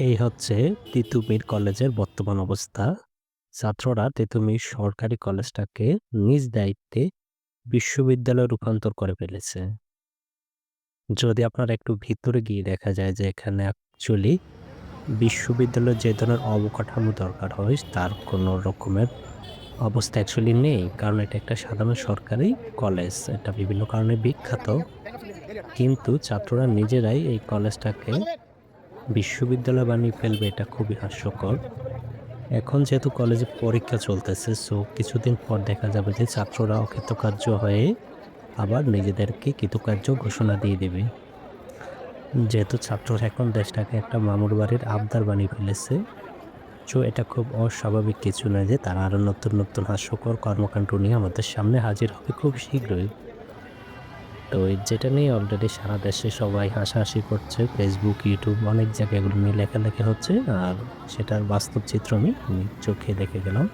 এই হচ্ছে তিতুমির কলেজের বর্তমান অবস্থা। ছাত্ররা তিতুমির সরকারি কলেজটাকে নিজ দায়িত্বে বিশ্ববিদ্যালয়ে রূপান্তর করে ফেলেছে। যদি আপনারা একটু ভিতরে গিয়ে দেখা যায় যে এখানে অ্যাকচুয়ালি বিশ্ববিদ্যালয়ের যে ধরনের অবকাঠামো দরকার হয় তার কোনো রকমের অবস্থা অ্যাকচুয়ালি নেই। কারণ এটা একটা সাধারণ সরকারি কলেজ। এটা বিভিন্ন কারণে বিখ্যাত। কিন্তু ছাত্ররা নিজেরাই এই কলেজটাকে বিশ্ববিদ্যালয় বানিয়ে ফেলবে, এটা খুবই হাস্যকর। এখন যেহেতু কলেজে পরীক্ষা চলতেছে, সো কিছুদিন পর দেখা যাবে যে ছাত্ররা অকৃতকার্য হয়ে আবার নিজেদেরকে কৃতকার্য ঘোষণা দিয়ে দেবে। যেহেতু ছাত্ররা এখন দেশটাকে একটা মামুর বাড়ির আবদার বানিয়ে ফেলেছে, সো এটা খুব অস্বাভাবিক কিছু নয় যে তারা আরো নতুন নতুন হাস্যকর কর্মকাণ্ড নিয়ে আমাদের সামনে হাজির হবে খুব শীঘ্রই। তো যেটা নিয়ে অলরেডি সারা দেশে সবাই হাসাহাসি করছে, ফেসবুক, ইউটিউব অনেক জায়গায় এগুলো নিয়ে লেখালেখি হচ্ছে। আর সেটার বাস্তব চিত্র আমি চোখে দেখে গেলাম।